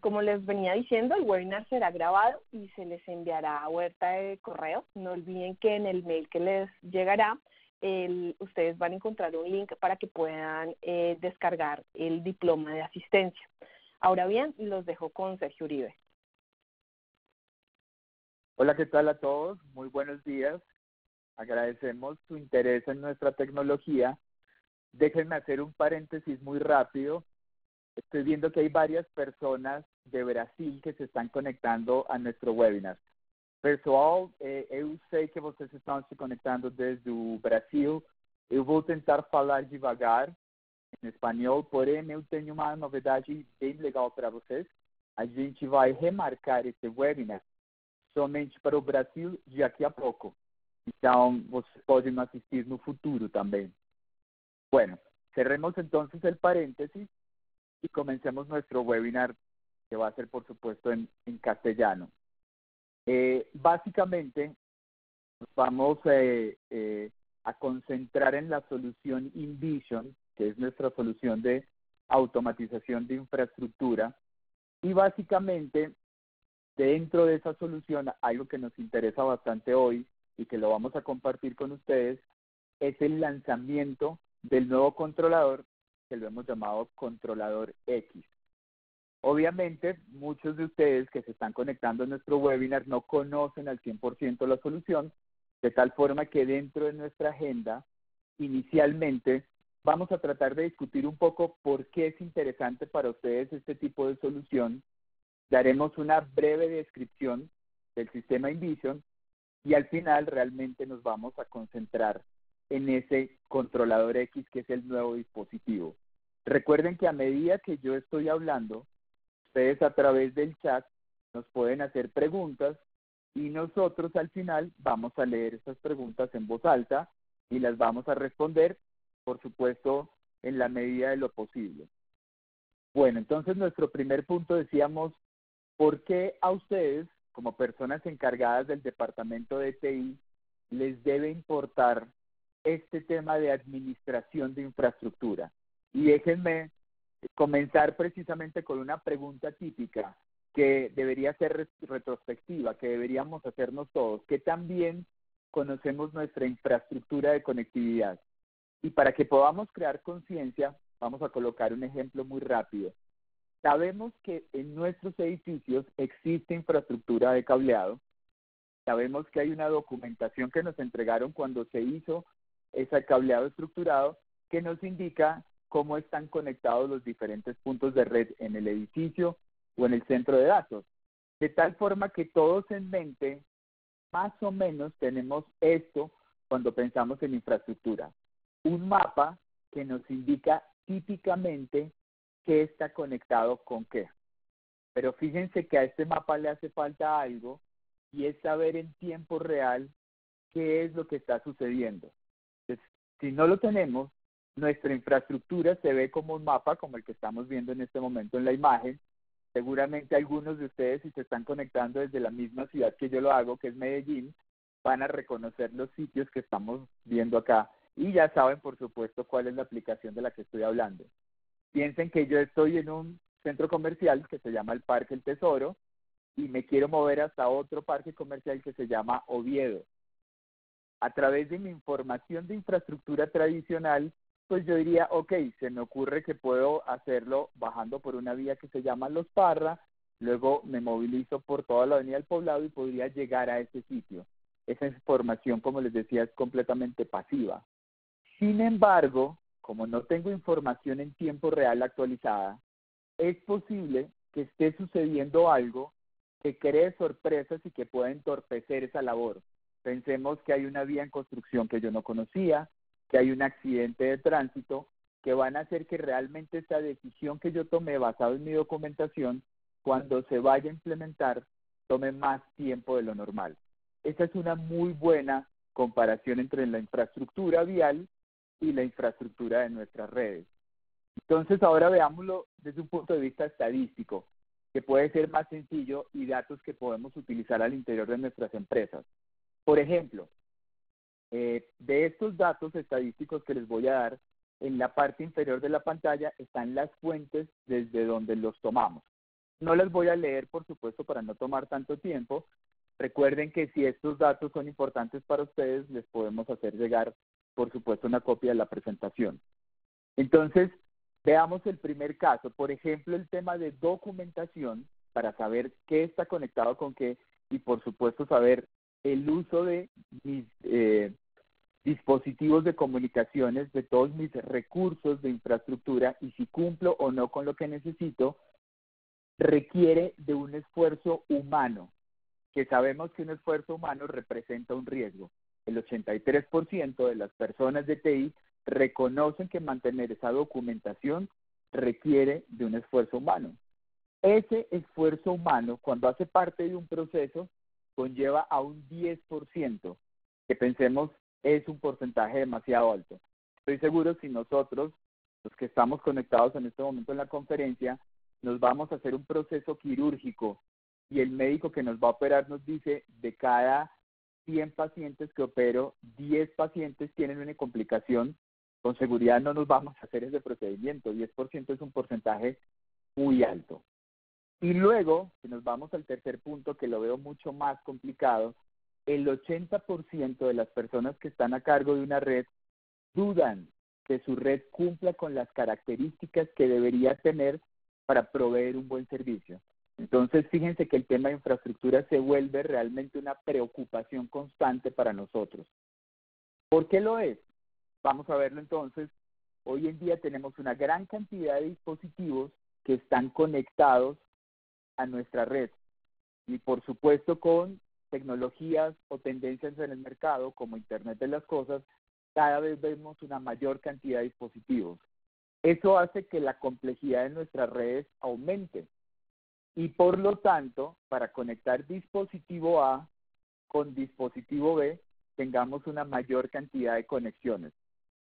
Como les venía diciendo, el webinar será grabado y se les enviará a vuelta de correo. No olviden que en el mail que les llegará, ustedes van a encontrar un link para que puedan descargar el diploma de asistencia. Ahora bien, los dejo con Sergio Uribe. Hola, ¿qué tal a todos? Muy buenos días. Agradecemos su interés en nuestra tecnología. Déjenme hacer un paréntesis muy rápido. Estoy viendo que hay varias personas de Brasil que se están conectando a nuestro webinar. Pessoal, eu sei que vocês estão se conectando desde o Brasil. Eu vou tentar falar devagar em espanhol, porém eu tenho uma novidade bem legal para vocês. A gente vai remarcar esse webinar somente para o Brasil daqui a pouco. Então, vocês podem assistir no futuro também. Bueno, cerremos entonces el paréntesis y comencemos nuestro webinar, que va a ser, por supuesto, en castellano. Básicamente, nos vamos a concentrar en la solución InVision, que es nuestra solución de automatización de infraestructura. Y básicamente, dentro de esa solución, algo que nos interesa bastante hoy y que lo vamos a compartir con ustedes, es el lanzamiento del nuevo controlador, que lo hemos llamado Controlador X. Obviamente, muchos de ustedes que se están conectando a nuestro webinar no conocen al 100% la solución, de tal forma que dentro de nuestra agenda, inicialmente, vamos a tratar de discutir un poco por qué es interesante para ustedes este tipo de solución. Daremos una breve descripción del sistema InVision y al final realmente nos vamos a concentrar en ese controlador X, que es el nuevo dispositivo. Recuerden que a medida que yo estoy hablando, ustedes a través del chat nos pueden hacer preguntas y nosotros al final vamos a leer esas preguntas en voz alta y las vamos a responder, por supuesto, en la medida de lo posible. Bueno, entonces nuestro primer punto decíamos, ¿por qué a ustedes, como personas encargadas del departamento de TI, les debe importar este tema de administración de infraestructura? Y déjenme comenzar precisamente con una pregunta típica que debería ser retrospectiva, que deberíamos hacernos todos, que también conocemos nuestra infraestructura de conectividad. Y para que podamos crear conciencia, vamos a colocar un ejemplo muy rápido. Sabemos que en nuestros edificios existe infraestructura de cableado. Sabemos que hay una documentación que nos entregaron cuando se hizo ese cableado estructurado que nos indica cómo están conectados los diferentes puntos de red en el edificio o en el centro de datos. De tal forma que todos en mente, más o menos tenemos esto cuando pensamos en infraestructura. Un mapa que nos indica típicamente qué está conectado con qué. Pero fíjense que a este mapa le hace falta algo y es saber en tiempo real qué es lo que está sucediendo. Entonces, si no lo tenemos, nuestra infraestructura se ve como un mapa, como el que estamos viendo en este momento en la imagen. Seguramente algunos de ustedes, si se están conectando desde la misma ciudad que yo lo hago, que es Medellín, van a reconocer los sitios que estamos viendo acá. Y ya saben, por supuesto, cuál es la aplicación de la que estoy hablando. Piensen que yo estoy en un centro comercial que se llama el Parque El Tesoro y me quiero mover hasta otro parque comercial que se llama Oviedo. A través de mi información de infraestructura tradicional, pues yo diría, ok, se me ocurre que puedo hacerlo bajando por una vía que se llama Los Parra, luego me movilizo por toda la avenida del Poblado y podría llegar a ese sitio. Esa información, como les decía, es completamente pasiva. Sin embargo, como no tengo información en tiempo real actualizada, es posible que esté sucediendo algo que cree sorpresas y que pueda entorpecer esa labor. Pensemos que hay una vía en construcción que yo no conocía, que hay un accidente de tránsito, que van a hacer que realmente esa decisión que yo tomé basado en mi documentación, cuando se vaya a implementar, tome más tiempo de lo normal. Esa es una muy buena comparación entre la infraestructura vial y la infraestructura de nuestras redes. Entonces ahora veámoslo desde un punto de vista estadístico, que puede ser más sencillo y datos que podemos utilizar al interior de nuestras empresas. Por ejemplo, de estos datos estadísticos que les voy a dar, en la parte inferior de la pantalla están las fuentes desde donde los tomamos. No las voy a leer, por supuesto, para no tomar tanto tiempo. Recuerden que si estos datos son importantes para ustedes, les podemos hacer llegar, por supuesto, una copia de la presentación. Entonces, veamos el primer caso. Por ejemplo, el tema de documentación, para saber qué está conectado con qué y, por supuesto, saber el uso de mis dispositivos de comunicaciones, de todos mis recursos de infraestructura y si cumplo o no con lo que necesito, requiere de un esfuerzo humano, que sabemos que un esfuerzo humano representa un riesgo. El 83% de las personas de TI reconocen que mantener esa documentación requiere de un esfuerzo humano. Ese esfuerzo humano, cuando hace parte de un proceso, conlleva a un 10%, que pensemos es un porcentaje demasiado alto. Estoy seguro si nosotros, los que estamos conectados en este momento en la conferencia, nos vamos a hacer un proceso quirúrgico y el médico que nos va a operar nos dice, de cada 100 pacientes que opero, 10 pacientes tienen una complicación, con seguridad no nos vamos a hacer ese procedimiento. 10% es un porcentaje muy alto. Y luego, si nos vamos al tercer punto, que lo veo mucho más complicado, el 80% de las personas que están a cargo de una red dudan que su red cumpla con las características que debería tener para proveer un buen servicio. Entonces, fíjense que el tema de infraestructura se vuelve realmente una preocupación constante para nosotros. ¿Por qué lo es? Vamos a verlo entonces. Hoy en día tenemos una gran cantidad de dispositivos que están conectados a nuestra red. Y por supuesto con tecnologías o tendencias en el mercado como Internet de las Cosas, cada vez vemos una mayor cantidad de dispositivos. Eso hace que la complejidad de nuestras redes aumente. Y por lo tanto, para conectar dispositivo A con dispositivo B, tengamos una mayor cantidad de conexiones.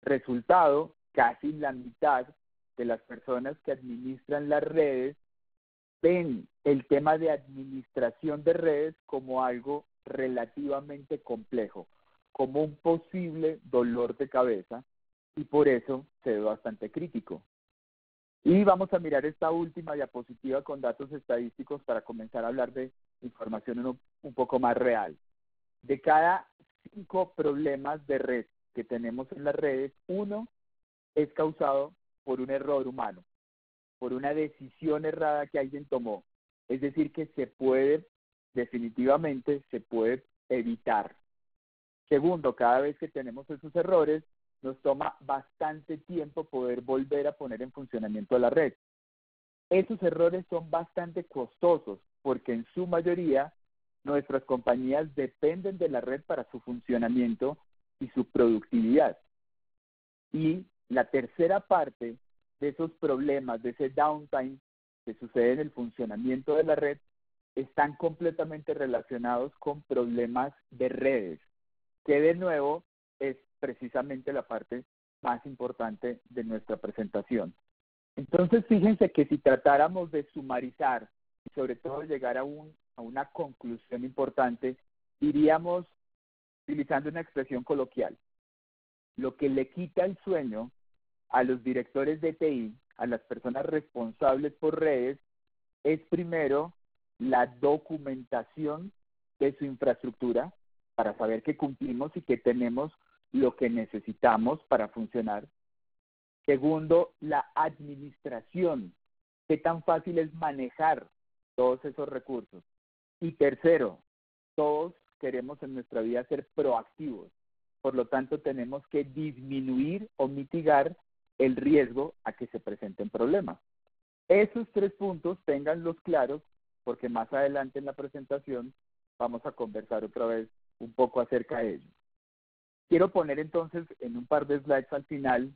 Resultado, casi la mitad de las personas que administran las redes ven el tema de administración de redes como algo relativamente complejo, como un posible dolor de cabeza, y por eso se ve bastante crítico. Y vamos a mirar esta última diapositiva con datos estadísticos para comenzar a hablar de información un poco más real. De cada 5 problemas de red que tenemos en las redes, 1 es causado por un error humano, por una decisión errada que alguien tomó. Es decir, que definitivamente se puede evitar. Segundo, cada vez que tenemos esos errores, nos toma bastante tiempo poder volver a poner en funcionamiento la red. Esos errores son bastante costosos porque en su mayoría nuestras compañías dependen de la red para su funcionamiento y su productividad. Y la tercera parte de esos problemas, de ese downtime que sucede en el funcionamiento de la red, están completamente relacionados con problemas de redes, que de nuevo es precisamente la parte más importante de nuestra presentación. Entonces, fíjense que si tratáramos de sumarizar y sobre todo llegar a una conclusión importante, diríamos, utilizando una expresión coloquial, lo que le quita el sueño a los directores de TI, a las personas responsables por redes, es primero la documentación de su infraestructura para saber que cumplimos y que tenemos lo que necesitamos para funcionar. Segundo, la administración, qué tan fácil es manejar todos esos recursos. Y tercero, todos queremos en nuestra vida ser proactivos. Por lo tanto, tenemos que disminuir o mitigar el riesgo a que se presenten problemas. Esos 3 puntos, ténganlos claros, porque más adelante en la presentación vamos a conversar otra vez un poco acerca de ello. Quiero poner entonces en un par de slides al final,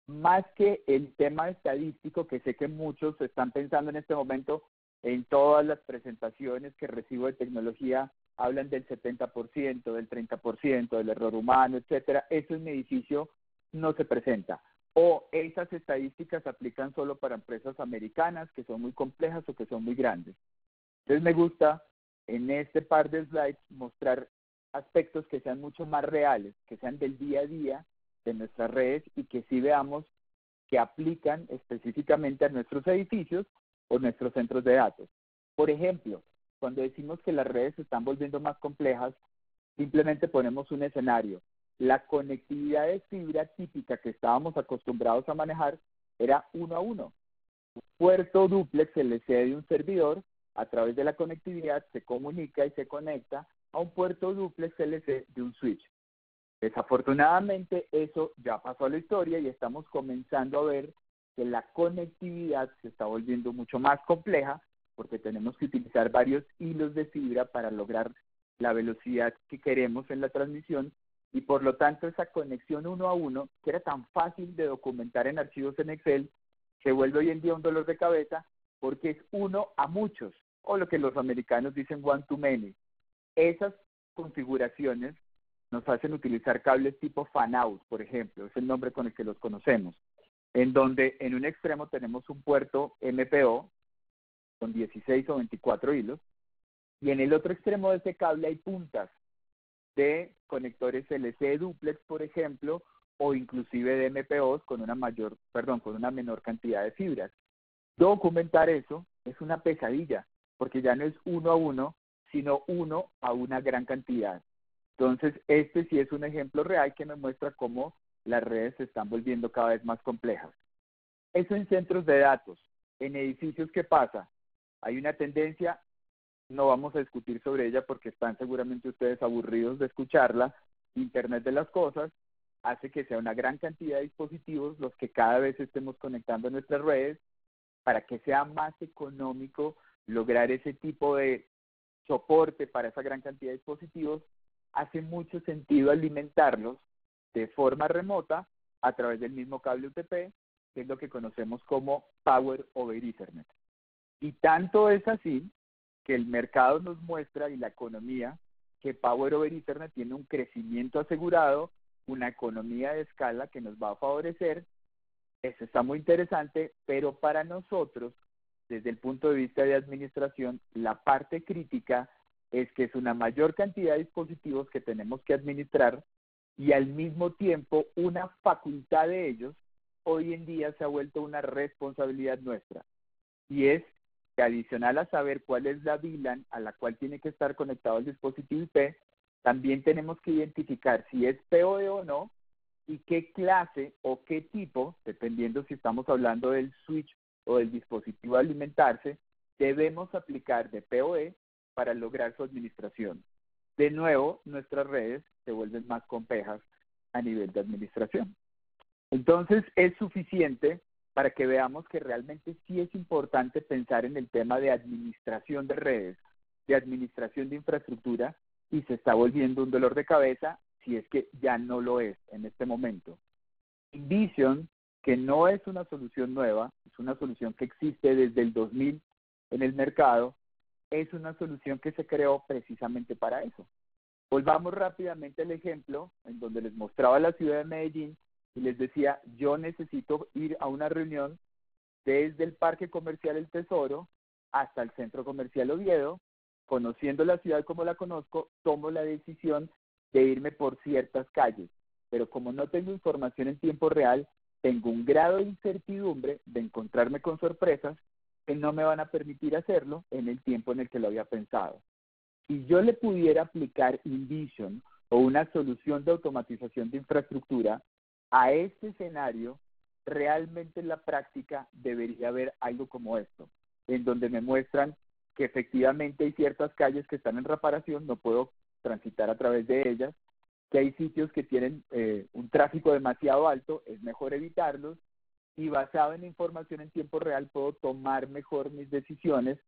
más que el tema estadístico, que sé que muchos están pensando en este momento en todas las presentaciones que recibo de tecnología, hablan del 70%, del 30%, del error humano, etcétera. Eso en mi edificio no se presenta. O esas estadísticas se aplican solo para empresas americanas que son muy complejas o que son muy grandes. Entonces me gusta en este par de slides mostrar aspectos que sean mucho más reales, que sean del día a día de nuestras redes y que sí veamos que aplican específicamente a nuestros edificios o nuestros centros de datos. Por ejemplo, cuando decimos que las redes se están volviendo más complejas, simplemente ponemos un escenario. La conectividad de fibra típica que estábamos acostumbrados a manejar era uno a uno. Un puerto dúplex se le cede un servidor, a través de la conectividad se comunica y se conecta a un puerto dúplex LC de un switch. Desafortunadamente eso ya pasó a la historia y estamos comenzando a ver que la conectividad se está volviendo mucho más compleja porque tenemos que utilizar varios hilos de fibra para lograr la velocidad que queremos en la transmisión y por lo tanto esa conexión uno a uno, que era tan fácil de documentar en archivos en Excel, se vuelve hoy en día un dolor de cabeza porque es uno a muchos, o lo que los americanos dicen one to many. Esas configuraciones nos hacen utilizar cables tipo fan-out, por ejemplo, es el nombre con el que los conocemos, en donde en un extremo tenemos un puerto MPO con 16 o 24 hilos, y en el otro extremo de ese cable hay puntas de conectores LC duplex, por ejemplo, o inclusive de MPOs con una menor cantidad de fibras. Documentar eso es una pesadilla, porque ya no es uno a uno, sino uno a una gran cantidad. Entonces, este sí es un ejemplo real que me muestra cómo las redes se están volviendo cada vez más complejas. Eso en centros de datos. En edificios, ¿qué pasa? Hay una tendencia, no vamos a discutir sobre ella porque están seguramente ustedes aburridos de escucharla. Internet de las cosas hace que sea una gran cantidad de dispositivos los que cada vez estemos conectando a nuestras redes para que sea más económico lograr ese tipo de soporte para esa gran cantidad de dispositivos. Hace mucho sentido alimentarlos de forma remota a través del mismo cable UTP, que es lo que conocemos como Power over Ethernet. Y tanto es así que el mercado nos muestra y la economía que Power over Ethernet tiene un crecimiento asegurado, una economía de escala que nos va a favorecer. Eso está muy interesante, pero para nosotros, desde el punto de vista de administración, la parte crítica es que es una mayor cantidad de dispositivos que tenemos que administrar y al mismo tiempo una facultad de ellos hoy en día se ha vuelto una responsabilidad nuestra. Y es que adicional a saber cuál es la VLAN a la cual tiene que estar conectado el dispositivo IP, también tenemos que identificar si es PoE o no y qué clase o qué tipo, dependiendo si estamos hablando del switch o del dispositivo a alimentarse, debemos aplicar de PoE para lograr su administración. De nuevo, nuestras redes se vuelven más complejas a nivel de administración. Entonces, es suficiente para que veamos que realmente sí es importante pensar en el tema de administración de redes, de administración de infraestructura, y se está volviendo un dolor de cabeza si es que ya no lo es en este momento. Invision, que no es una solución nueva, es una solución que existe desde el 2000 en el mercado, es una solución que se creó precisamente para eso. Volvamos rápidamente al ejemplo en donde les mostraba la ciudad de Medellín y les decía, yo necesito ir a una reunión desde el Parque Comercial El Tesoro hasta el Centro Comercial Oviedo. Conociendo la ciudad como la conozco, tomo la decisión de irme por ciertas calles, pero como no tengo información en tiempo real, tengo un grado de incertidumbre de encontrarme con sorpresas que no me van a permitir hacerlo en el tiempo en el que lo había pensado. Si yo le pudiera aplicar InVision o una solución de automatización de infraestructura a este escenario, realmente en la práctica debería haber algo como esto, en donde me muestran que efectivamente hay ciertas calles que están en reparación, no puedo transitar a través de ellas, que hay sitios que tienen un tráfico demasiado alto, es mejor evitarlos, y basado en información en tiempo real puedo tomar mejor mis decisiones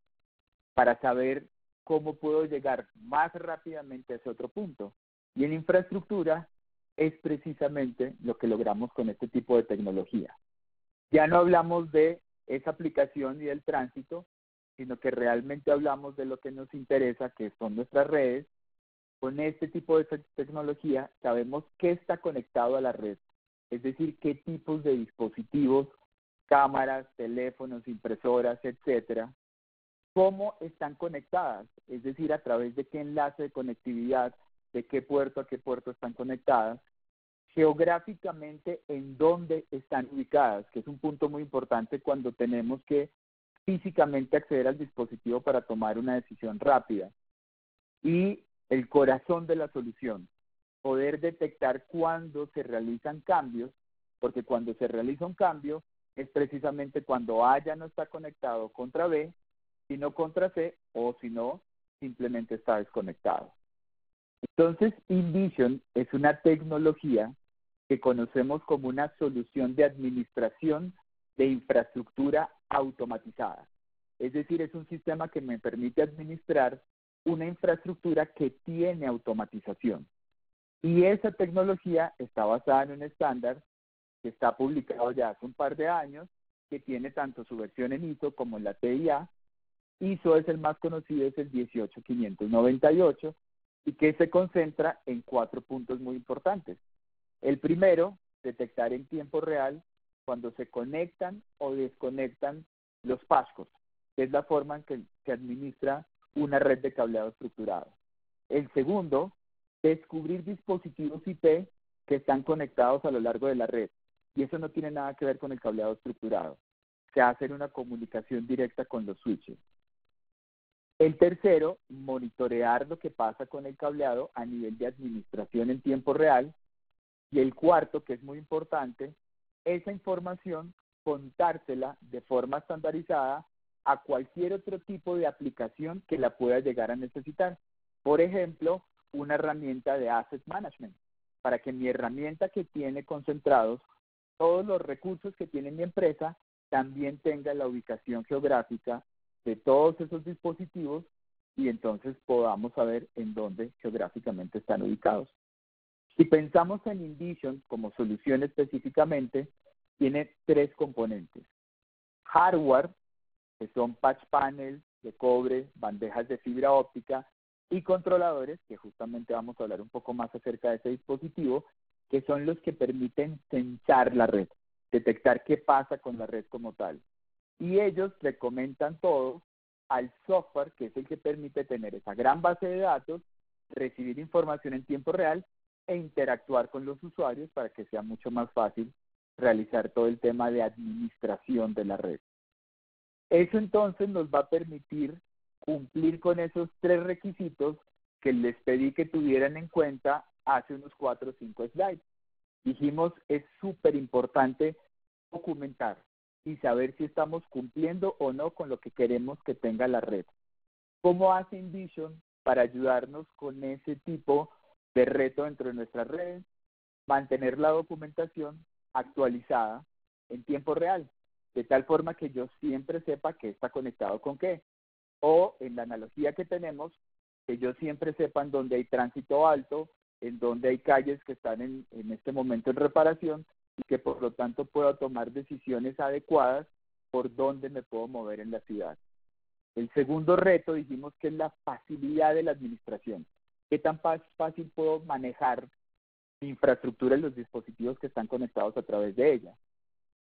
para saber cómo puedo llegar más rápidamente a ese otro punto. Y en infraestructura es precisamente lo que logramos con este tipo de tecnología. Ya no hablamos de esa aplicación y del tránsito, sino que realmente hablamos de lo que nos interesa, que son nuestras redes. Con este tipo de tecnología sabemos qué está conectado a la red, es decir, qué tipos de dispositivos, cámaras, teléfonos, impresoras, etcétera, cómo están conectadas, es decir, a través de qué enlace de conectividad, de qué puerto a qué puerto están conectadas, geográficamente en dónde están ubicadas, que es un punto muy importante cuando tenemos que físicamente acceder al dispositivo para tomar una decisión rápida. Y el corazón de la solución, poder detectar cuándo se realizan cambios, porque cuando se realiza un cambio es precisamente cuando A ya no está conectado contra B, sino contra C, o si no, simplemente está desconectado. Entonces, InVision es una tecnología que conocemos como una solución de administración de infraestructura automatizada. Es decir, es un sistema que me permite administrar una infraestructura que tiene automatización. Y esa tecnología está basada en un estándar que está publicado ya hace un par de años, que tiene tanto su versión en ISO como en la TIA. ISO es el más conocido, es el 18598, y que se concentra en 4 puntos muy importantes. El primero, detectar en tiempo real cuando se conectan o desconectan los pascos, que es la forma en que se administra una red de cableado estructurado. El segundo, descubrir dispositivos IP que están conectados a lo largo de la red. Y eso no tiene nada que ver con el cableado estructurado. Se hace una comunicación directa con los switches. El tercero, monitorear lo que pasa con el cableado a nivel de administración en tiempo real. Y el cuarto, que es muy importante, esa información contársela de forma estandarizada a cualquier otro tipo de aplicación que la pueda llegar a necesitar. Por ejemplo, una herramienta de Asset Management, para que mi herramienta que tiene concentrados todos los recursos que tiene mi empresa también tenga la ubicación geográfica de todos esos dispositivos y entonces podamos saber en dónde geográficamente están ubicados. Si pensamos en InVision como solución específicamente, tiene 3 componentes. Hardware, que son patch panels de cobre, bandejas de fibra óptica y controladores, que justamente vamos a hablar un poco más acerca de ese dispositivo, que son los que permiten sensar la red, detectar qué pasa con la red como tal. Y ellos le comentan todo al software, que es el que permite tener esa gran base de datos, recibir información en tiempo real e interactuar con los usuarios para que sea mucho más fácil realizar todo el tema de administración de la red. Eso entonces nos va a permitir cumplir con esos 3 requisitos que les pedí que tuvieran en cuenta hace unos 4 o 5 slides. Dijimos, es súper importante documentar y saber si estamos cumpliendo o no con lo que queremos que tenga la red. ¿Cómo hace InVision para ayudarnos con ese tipo de reto dentro de nuestras redes? Mantener la documentación actualizada en tiempo real, de tal forma que yo siempre sepa qué está conectado con qué. O en la analogía que tenemos, que yo siempre sepa en dónde hay tránsito alto, en dónde hay calles que están en este momento en reparación y que por lo tanto pueda tomar decisiones adecuadas por dónde me puedo mover en la ciudad. El segundo reto dijimos que es la facilidad de la administración. ¿Qué tan fácil puedo manejar mi infraestructura y los dispositivos que están conectados a través de ella?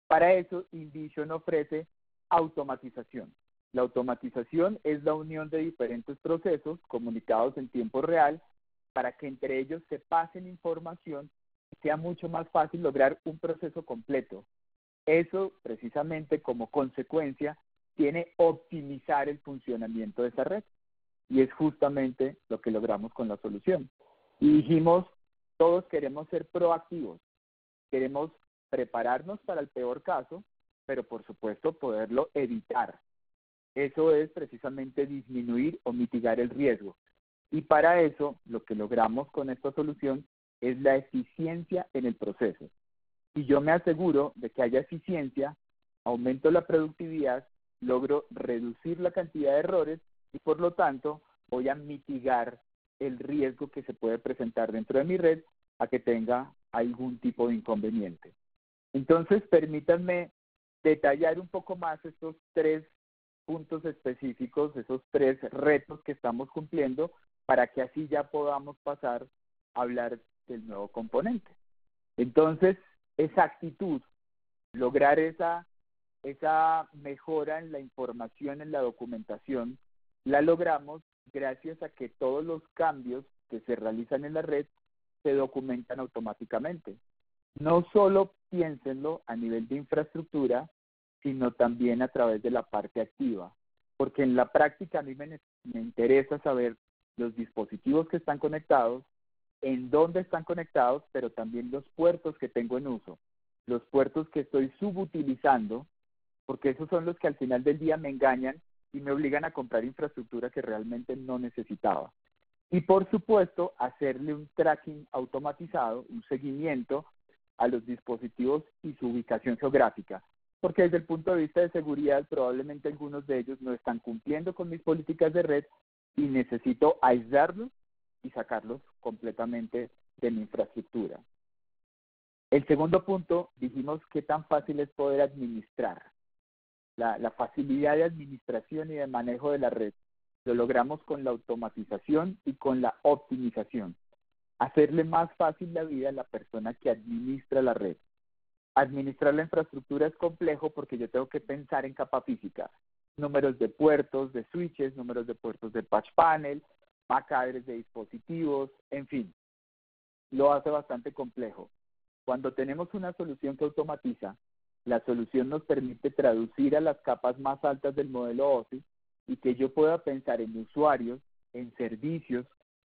Para eso, InVision ofrece automatización. La automatización es la unión de diferentes procesos comunicados en tiempo real para que entre ellos se pasen información y sea mucho más fácil lograr un proceso completo. Eso, precisamente, como consecuencia, tiene optimizar el funcionamiento de esa red. Y es justamente lo que logramos con la solución. Y dijimos, todos queremos ser proactivos, queremos prepararnos para el peor caso, pero por supuesto poderlo evitar. Eso es precisamente disminuir o mitigar el riesgo. Y para eso, lo que logramos con esta solución es la eficiencia en el proceso. Si yo me aseguro de que haya eficiencia, aumento la productividad, logro reducir la cantidad de errores y por lo tanto voy a mitigar el riesgo que se puede presentar dentro de mi red a que tenga algún tipo de inconveniente. Entonces, permítanme detallar un poco más estos 3 puntos específicos, esos 3 retos que estamos cumpliendo, para que así ya podamos pasar a hablar del nuevo componente. Entonces, esa actitud, lograr esa mejora en la información, en la documentación, la logramos gracias a que todos los cambios que se realizan en la red se documentan automáticamente. No solo piénsenlo a nivel de infraestructura, sino también a través de la parte activa. Porque en la práctica a mí me interesa saber los dispositivos que están conectados, en dónde están conectados, pero también los puertos que tengo en uso, los puertos que estoy subutilizando, porque esos son los que al final del día me engañan y me obligan a comprar infraestructura que realmente no necesitaba. Y por supuesto, hacerle un tracking automatizado, un seguimiento a los dispositivos y su ubicación geográfica, porque desde el punto de vista de seguridad probablemente algunos de ellos no están cumpliendo con mis políticas de red y necesito aislarlos y sacarlos completamente de mi infraestructura. El segundo punto, dijimos qué tan fácil es poder administrar. La facilidad de administración y de manejo de la red lo logramos con la automatización y con la optimización. Hacerle más fácil la vida a la persona que administra la red. Administrar la infraestructura es complejo porque yo tengo que pensar en capa física, números de puertos, de switches, números de puertos de patch panel, MAC address de dispositivos, en fin, lo hace bastante complejo. Cuando tenemos una solución que automatiza, la solución nos permite traducir a las capas más altas del modelo OSI y que yo pueda pensar en usuarios, en servicios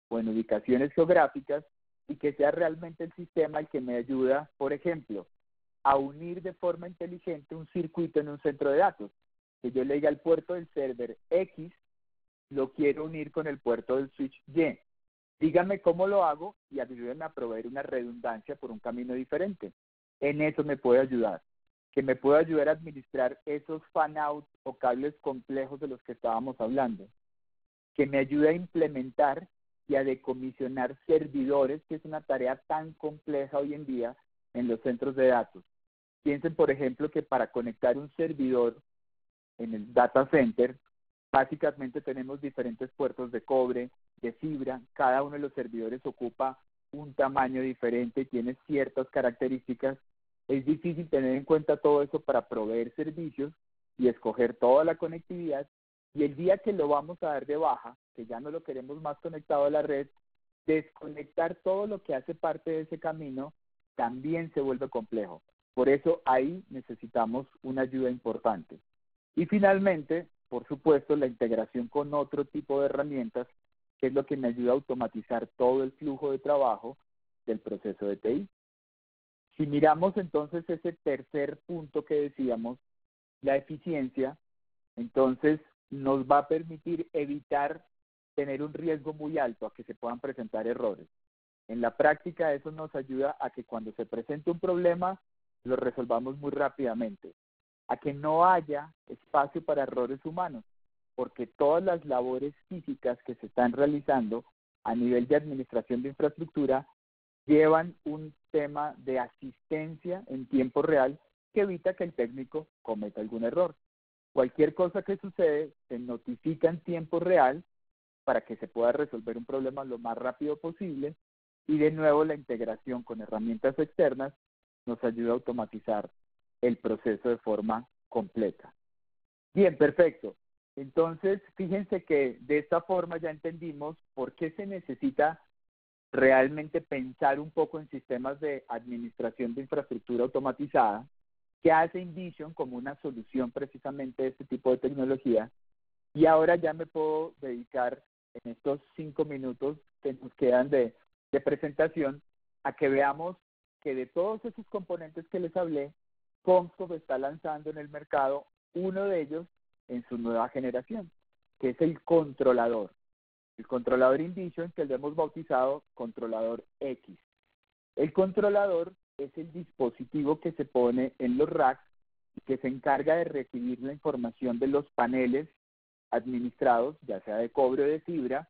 o en ubicaciones geográficas y que sea realmente el sistema el que me ayuda, por ejemplo, a unir de forma inteligente un circuito en un centro de datos. Que yo le diga al puerto del server X, lo quiero unir con el puerto del switch Y. Dígame cómo lo hago y ayúdenme a proveer una redundancia por un camino diferente. En eso me puede ayudar. Que me pueda ayudar a administrar esos fan-out o cables complejos de los que estábamos hablando. Que me ayude a implementar y a decomisionar servidores, que es una tarea tan compleja hoy en día en los centros de datos. Piensen, por ejemplo, que para conectar un servidor en el data center, básicamente tenemos diferentes puertos de cobre, de fibra, cada uno de los servidores ocupa un tamaño diferente y tiene ciertas características. Es difícil tener en cuenta todo eso para proveer servicios y escoger toda la conectividad, y el día que lo vamos a dar de baja, que ya no lo queremos más conectado a la red, desconectar todo lo que hace parte de ese camino también se vuelve complejo. Por eso ahí necesitamos una ayuda importante. Y finalmente, por supuesto, la integración con otro tipo de herramientas, que es lo que me ayuda a automatizar todo el flujo de trabajo del proceso de TI. Si miramos entonces ese tercer punto que decíamos, la eficiencia, entonces nos va a permitir evitar tener un riesgo muy alto a que se puedan presentar errores. En la práctica eso nos ayuda a que cuando se presente un problema lo resolvamos muy rápidamente, a que no haya espacio para errores humanos, porque todas las labores físicas que se están realizando a nivel de administración de infraestructura llevan un tema de asistencia en tiempo real que evita que el técnico cometa algún error. Cualquier cosa que sucede se notifica en tiempo real para que se pueda resolver un problema lo más rápido posible, y de nuevo la integración con herramientas externas nos ayuda a automatizar el proceso de forma completa. Bien, perfecto. Entonces, fíjense que de esta forma ya entendimos por qué se necesita realmente pensar un poco en sistemas de administración de infraestructura automatizada, que hace InVision como una solución precisamente de este tipo de tecnología. Y ahora ya me puedo dedicar en estos 5 minutos que nos quedan de presentación a que veamos que de todos esos componentes que les hablé, Comscope está lanzando en el mercado uno de ellos en su nueva generación, que es el controlador. El controlador InVision, que lo hemos bautizado controlador X. El controlador es el dispositivo que se pone en los racks y que se encarga de recibir la información de los paneles administrados, ya sea de cobre o de fibra,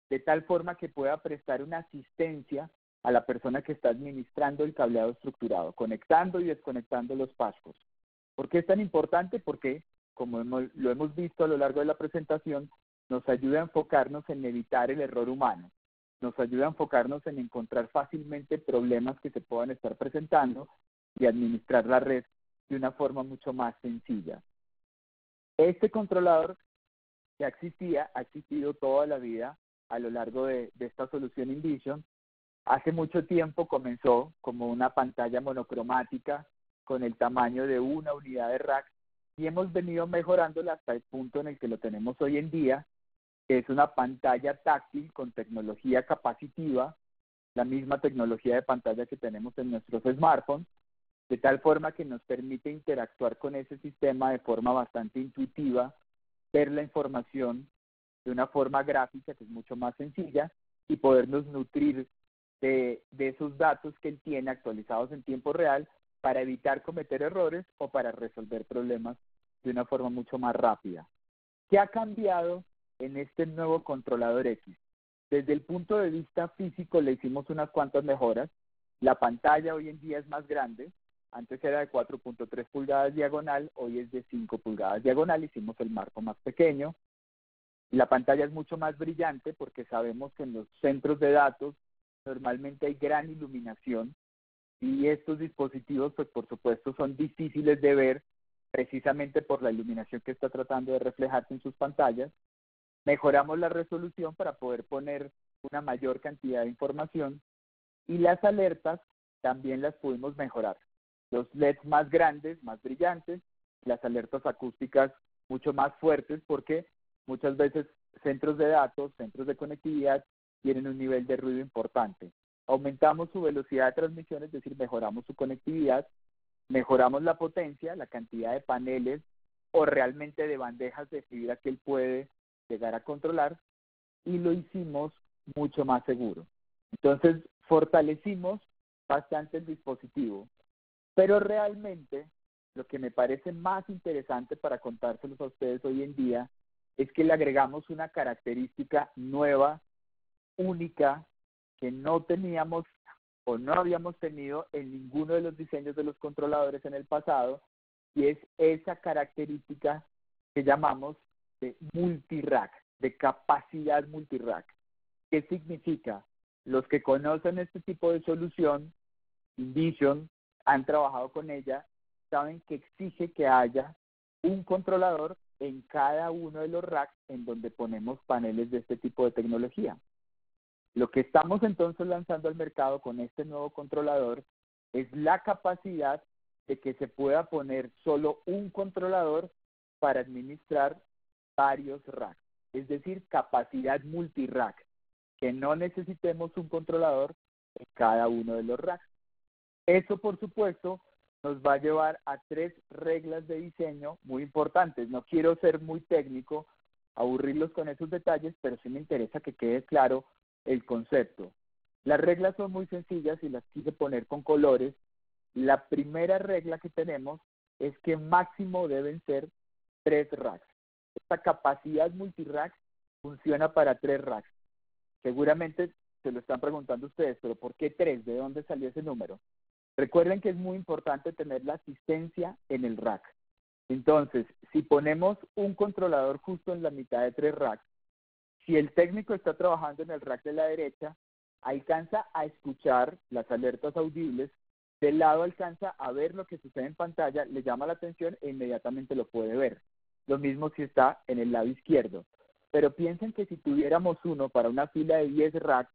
de tal forma que pueda prestar una asistencia a la persona que está administrando el cableado estructurado, conectando y desconectando los pascos. ¿Por qué es tan importante? Porque, como lo hemos visto a lo largo de la presentación, nos ayuda a enfocarnos en evitar el error humano, nos ayuda a enfocarnos en encontrar fácilmente problemas que se puedan estar presentando y administrar la red de una forma mucho más sencilla. Este controlador que ha existido toda la vida a lo largo de esta solución InVision. Hace mucho tiempo comenzó como una pantalla monocromática con el tamaño de una unidad de rack y hemos venido mejorándola hasta el punto en el que lo tenemos hoy en día, que es una pantalla táctil con tecnología capacitiva, la misma tecnología de pantalla que tenemos en nuestros smartphones, de tal forma que nos permite interactuar con ese sistema de forma bastante intuitiva, ver la información de una forma gráfica que es mucho más sencilla y podernos nutrir de esos datos que él tiene actualizados en tiempo real para evitar cometer errores o para resolver problemas de una forma mucho más rápida. ¿Qué ha cambiado en este nuevo controlador X? Desde el punto de vista físico le hicimos unas cuantas mejoras. La pantalla hoy en día es más grande. Antes era de 4.3 pulgadas diagonal, hoy es de 5 pulgadas diagonal. Hicimos el marco más pequeño. La pantalla es mucho más brillante porque sabemos que en los centros de datos normalmente hay gran iluminación y estos dispositivos, pues por supuesto, son difíciles de ver precisamente por la iluminación que está tratando de reflejarse en sus pantallas. Mejoramos la resolución para poder poner una mayor cantidad de información y las alertas también las pudimos mejorar. Los LEDs más grandes, más brillantes, las alertas acústicas mucho más fuertes porque muchas veces centros de datos, centros de conectividad tienen un nivel de ruido importante. Aumentamos su velocidad de transmisión, es decir, mejoramos su conectividad, mejoramos la potencia, la cantidad de paneles o realmente de bandejas de fibra que él puede llegar a controlar y lo hicimos mucho más seguro. Entonces, fortalecimos bastante el dispositivo, pero realmente lo que me parece más interesante para contárselos a ustedes hoy en día es que le agregamos una característica nueva, única, que no teníamos o no habíamos tenido en ninguno de los diseños de los controladores en el pasado, y es esa característica que llamamos de multirack, de capacidad multirack. ¿Qué significa? Los que conocen este tipo de solución, InVision, han trabajado con ella, saben que exige que haya un controlador en cada uno de los racks en donde ponemos paneles de este tipo de tecnología. Lo que estamos entonces lanzando al mercado con este nuevo controlador es la capacidad de que se pueda poner solo un controlador para administrar varios racks, es decir, capacidad multirack, que no necesitemos un controlador en cada uno de los racks. Eso, por supuesto, nos va a llevar a 3 reglas de diseño muy importantes. No quiero ser muy técnico, aburrirlos con esos detalles, pero sí me interesa que quede claro el concepto. Las reglas son muy sencillas y las quise poner con colores. La primera regla que tenemos es que máximo deben ser 3 racks. Esta capacidad multirack funciona para 3 racks. Seguramente se lo están preguntando ustedes, pero ¿por qué 3? ¿De dónde salió ese número? Recuerden que es muy importante tener la asistencia en el rack. Entonces, si ponemos un controlador justo en la mitad de 3 racks, si el técnico está trabajando en el rack de la derecha, alcanza a escuchar las alertas audibles, del lado alcanza a ver lo que sucede en pantalla, le llama la atención e inmediatamente lo puede ver. Lo mismo si está en el lado izquierdo. Pero piensen que si tuviéramos uno para una fila de 10 racks,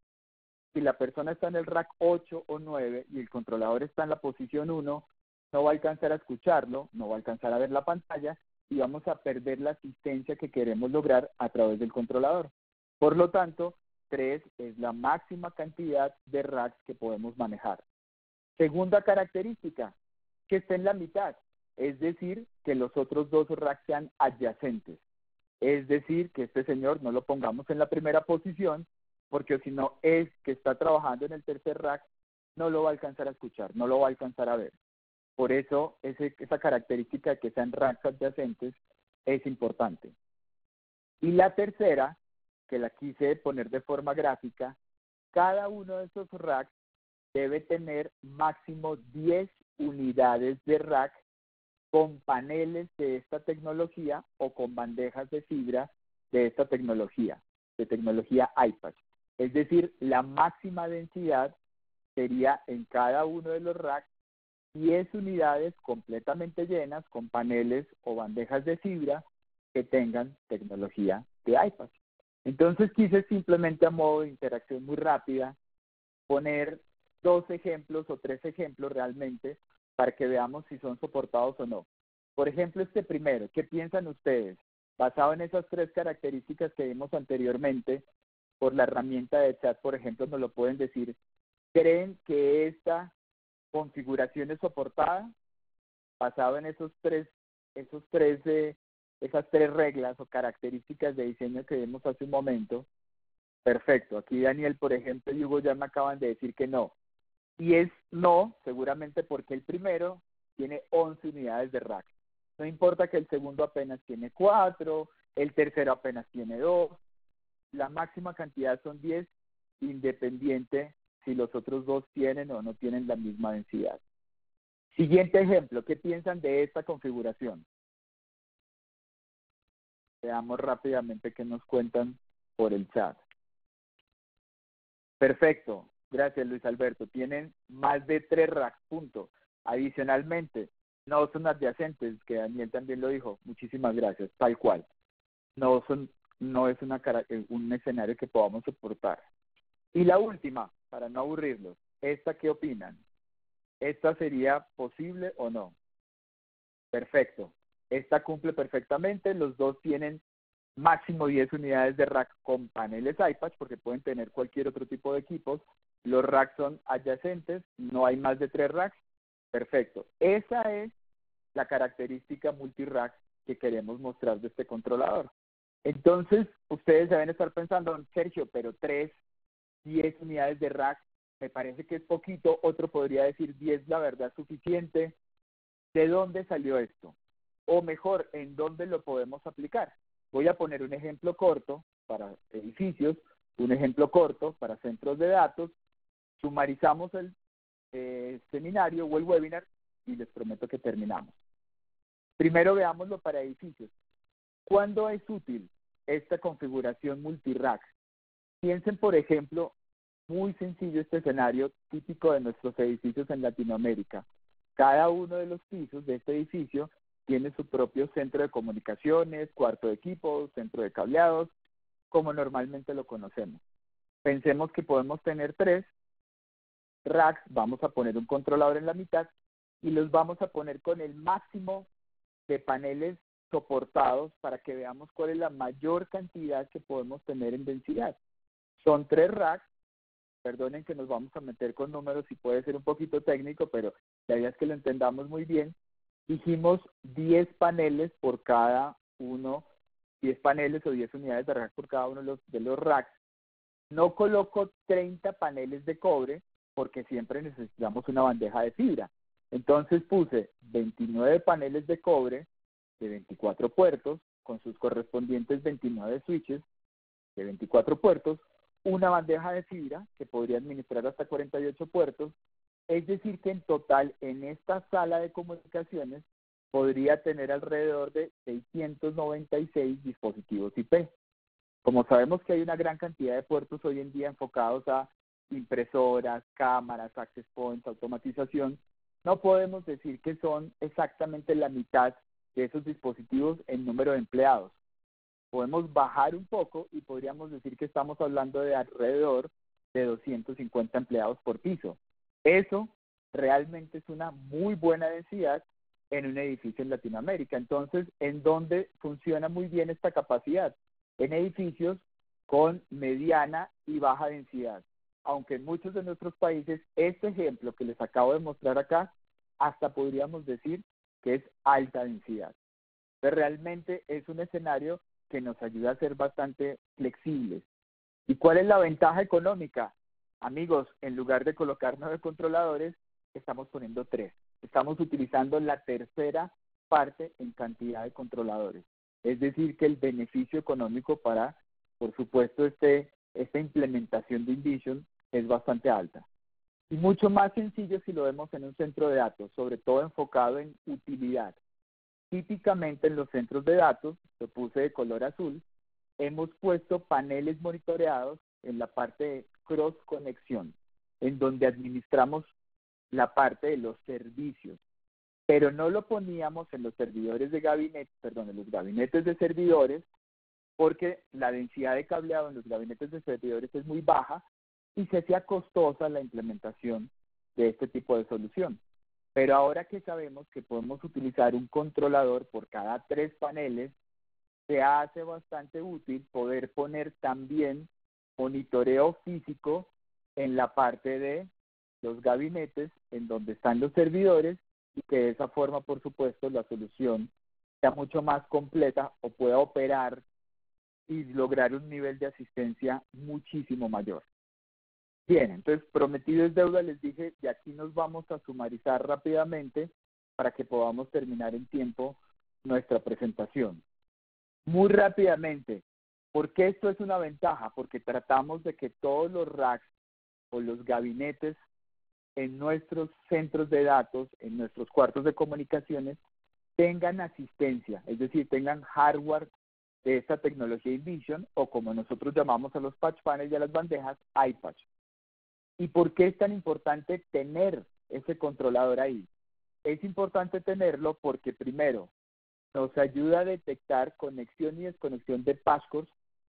si la persona está en el rack 8 o 9 y el controlador está en la posición 1, no va a alcanzar a escucharlo, no va a alcanzar a ver la pantalla y vamos a perder la asistencia que queremos lograr a través del controlador. Por lo tanto, 3 es la máxima cantidad de racks que podemos manejar. Segunda característica, que esté en la mitad, es decir, que los otros 2 racks sean adyacentes. Es decir, que este señor no lo pongamos en la primera posición, porque si no, es que está trabajando en el tercer rack, no lo va a alcanzar a escuchar, no lo va a alcanzar a ver. Por eso, esa característica de que sean racks adyacentes es importante. Y la tercera, que la quise poner de forma gráfica, cada uno de esos racks debe tener máximo 10 unidades de rack con paneles de esta tecnología o con bandejas de fibra de esta tecnología, de tecnología iPad. Es decir, la máxima densidad sería en cada uno de los racks 10 unidades completamente llenas con paneles o bandejas de fibra que tengan tecnología de iPad. Entonces quise simplemente a modo de interacción muy rápida poner 2 ejemplos o 3 ejemplos realmente para que veamos si son soportados o no. Por ejemplo, este primero, ¿qué piensan ustedes? Basado en esas tres características que vimos anteriormente, por la herramienta de chat, por ejemplo, nos lo pueden decir. ¿Creen que esta configuración es soportada? Basado en esas tres reglas o características de diseño que vimos hace un momento. Perfecto. Aquí Daniel, por ejemplo, y Hugo ya me acaban de decir que no. Y es no, seguramente porque el primero tiene 11 unidades de rack. No importa que el segundo apenas tiene 4, el tercero apenas tiene 2. La máxima cantidad son 10, independiente si los otros dos tienen o no tienen la misma densidad. Siguiente ejemplo, ¿qué piensan de esta configuración? Veamos rápidamente qué nos cuentan por el chat. Perfecto, gracias Luis Alberto. Tienen más de 3 racks, punto. Adicionalmente, no son adyacentes, que Daniel también lo dijo. Muchísimas gracias, tal cual. No es un escenario que podamos soportar. Y la última, para no aburrirlos, ¿esta qué opinan? ¿Esta sería posible o no? Perfecto. Esta cumple perfectamente. Los dos tienen máximo 10 unidades de rack con paneles iPatch, porque pueden tener cualquier otro tipo de equipos. Los racks son adyacentes, no hay más de 3 racks. Perfecto. Esa es la característica multirack que queremos mostrar de este controlador. Entonces, ustedes deben estar pensando, Sergio, pero 10 unidades de rack, me parece que es poquito. Otro podría decir 10, la verdad, es suficiente. ¿De dónde salió esto? O mejor, ¿en dónde lo podemos aplicar? Voy a poner un ejemplo corto para edificios, un ejemplo corto para centros de datos. Sumarizamos el seminario o el webinar y les prometo que terminamos. Primero veámoslo para edificios. ¿Cuándo es útil esta configuración multirack? Piensen, por ejemplo, muy sencillo este escenario típico de nuestros edificios en Latinoamérica. Cada uno de los pisos de este edificio tiene su propio centro de comunicaciones, cuarto de equipos, centro de cableados, como normalmente lo conocemos. Pensemos que podemos tener 3 racks, vamos a poner un controlador en la mitad y los vamos a poner con el máximo de paneles soportados para que veamos cuál es la mayor cantidad que podemos tener en densidad. Son 3 racks. Perdonen que nos vamos a meter con números y puede ser un poquito técnico, pero la idea es que lo entendamos muy bien. Dijimos 10 paneles por cada uno, 10 paneles o 10 unidades de rack por cada uno de los racks. No coloco 30 paneles de cobre porque siempre necesitamos una bandeja de fibra. Entonces puse 29 paneles de cobre de 24 puertos con sus correspondientes 29 switches de 24 puertos, una bandeja de fibra que podría administrar hasta 48 puertos, es decir que en total en esta sala de comunicaciones podría tener alrededor de 696 dispositivos IP. Como sabemos que hay una gran cantidad de puertos hoy en día enfocados a impresoras, cámaras, access points, automatización, no podemos decir que son exactamente la mitad de esos dispositivos en número de empleados. Podemos bajar un poco y podríamos decir que estamos hablando de alrededor de 250 empleados por piso. Eso realmente es una muy buena densidad en un edificio en Latinoamérica. Entonces, ¿en dónde funciona muy bien esta capacidad? En edificios con mediana y baja densidad. Aunque en muchos de nuestros países, este ejemplo que les acabo de mostrar acá, hasta podríamos decir que es alta densidad. Pero realmente es un escenario que nos ayuda a ser bastante flexibles. ¿Y cuál es la ventaja económica? Amigos, en lugar de colocar 9 controladores, estamos poniendo 3. Estamos utilizando la tercera parte en cantidad de controladores. Es decir, que el beneficio económico para, por supuesto, esta implementación de InVision es bastante alta. Y mucho más sencillo si lo vemos en un centro de datos, sobre todo enfocado en utilidad. Típicamente en los centros de datos, lo puse de color azul, hemos puesto paneles monitoreados en la parte de cross conexión, en donde administramos la parte de los servicios, pero no lo poníamos en los servidores de gabinete, perdón, en los gabinetes de servidores, porque la densidad de cableado en los gabinetes de servidores es muy baja y se hacía costosa la implementación de este tipo de solución. Pero ahora que sabemos que podemos utilizar un controlador por cada 3 paneles, se hace bastante útil poder poner también monitoreo físico en la parte de los gabinetes, en donde están los servidores, y que de esa forma, por supuesto, la solución sea mucho más completa o pueda operar y lograr un nivel de asistencia muchísimo mayor. Bien, entonces prometido es deuda, les dije, y aquí nos vamos a sumarizar rápidamente para que podamos terminar en tiempo nuestra presentación. Muy rápidamente, ¿por qué esto es una ventaja? Porque tratamos de que todos los racks o los gabinetes en nuestros centros de datos, en nuestros cuartos de comunicaciones, tengan asistencia, es decir, tengan hardware de esta tecnología InVision, o como nosotros llamamos a los patch panels y a las bandejas, iPatch. ¿Y por qué es tan importante tener ese controlador ahí? Es importante tenerlo porque, primero, nos ayuda a detectar conexión y desconexión de passcodes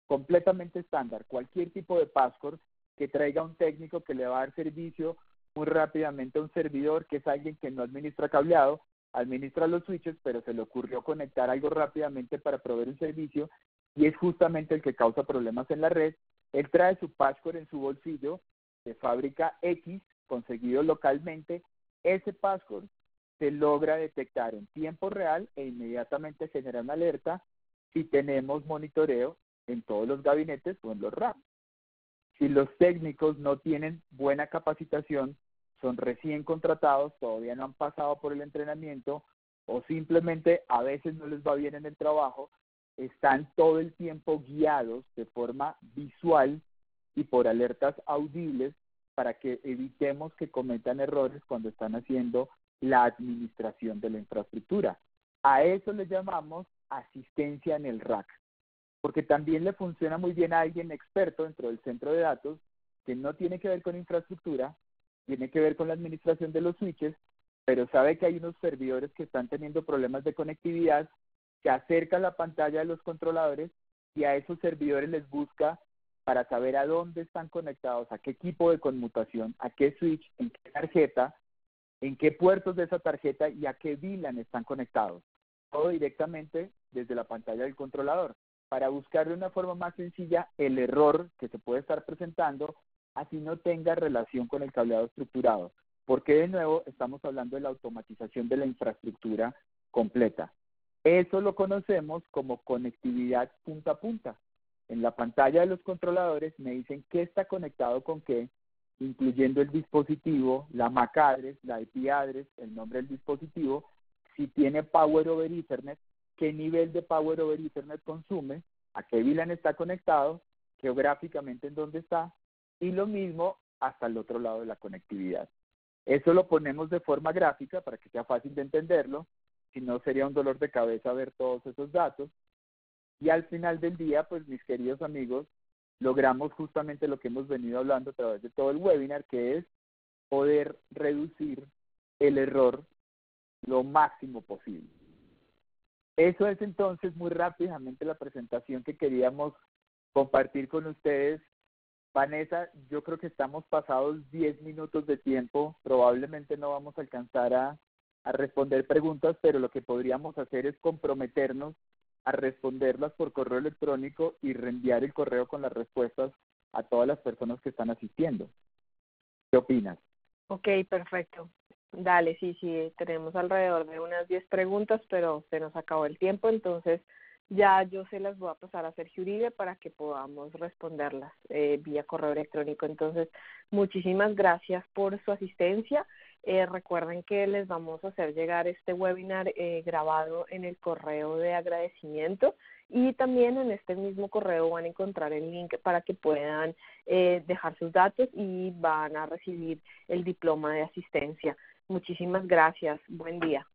completamente estándar. Cualquier tipo de passcode que traiga un técnico que le va a dar servicio muy rápidamente a un servidor, que es alguien que no administra cableado, administra los switches, pero se le ocurrió conectar algo rápidamente para proveer un servicio, y es justamente el que causa problemas en la red. Él trae su passcode en su bolsillo de fábrica X, conseguido localmente. Ese passcode se logra detectar en tiempo real e inmediatamente genera una alerta si tenemos monitoreo en todos los gabinetes o en los racks. Si los técnicos no tienen buena capacitación, son recién contratados, todavía no han pasado por el entrenamiento, o simplemente a veces no les va bien en el trabajo, están todo el tiempo guiados de forma visual y por alertas audibles para que evitemos que cometan errores cuando están haciendo la administración de la infraestructura. A eso le llamamos asistencia en el rack, porque también le funciona muy bien a alguien experto dentro del centro de datos que no tiene que ver con infraestructura, tiene que ver con la administración de los switches, pero sabe que hay unos servidores que están teniendo problemas de conectividad, se acerca a la pantalla de los controladores y a esos servidores les busca para saber a dónde están conectados, a qué equipo de conmutación, a qué switch, en qué tarjeta, en qué puertos de esa tarjeta y a qué VLAN están conectados. Todo directamente desde la pantalla del controlador, para buscar de una forma más sencilla el error que se puede estar presentando, así no tenga relación con el cableado estructurado. Porque de nuevo estamos hablando de la automatización de la infraestructura completa. Eso lo conocemos como conectividad punta a punta. En la pantalla de los controladores me dicen qué está conectado con qué, incluyendo el dispositivo, la MAC address, la IP address, el nombre del dispositivo, si tiene Power over Ethernet, qué nivel de Power over Ethernet consume, a qué VLAN está conectado, geográficamente en dónde está, y lo mismo hasta el otro lado de la conectividad. Eso lo ponemos de forma gráfica para que sea fácil de entenderlo, si no sería un dolor de cabeza ver todos esos datos. Y al final del día, pues mis queridos amigos, logramos justamente lo que hemos venido hablando a través de todo el webinar, que es poder reducir el error lo máximo posible. Eso es entonces muy rápidamente la presentación que queríamos compartir con ustedes. Vanessa, yo creo que estamos pasados 10 minutos de tiempo, probablemente no vamos a alcanzar a responder preguntas, pero lo que podríamos hacer es comprometernos a responderlas por correo electrónico y reenviar el correo con las respuestas a todas las personas que están asistiendo. ¿Qué opinas? Ok, perfecto. Dale, sí, tenemos alrededor de unas 10 preguntas, pero se nos acabó el tiempo, entonces ya yo se las voy a pasar a Sergio Uribe para que podamos responderlas vía correo electrónico. Entonces, muchísimas gracias por su asistencia. Recuerden que les vamos a hacer llegar este webinar grabado en el correo de agradecimiento, y también en este mismo correo van a encontrar el link para que puedan dejar sus datos y van a recibir el diploma de asistencia. Muchísimas gracias. Buen día.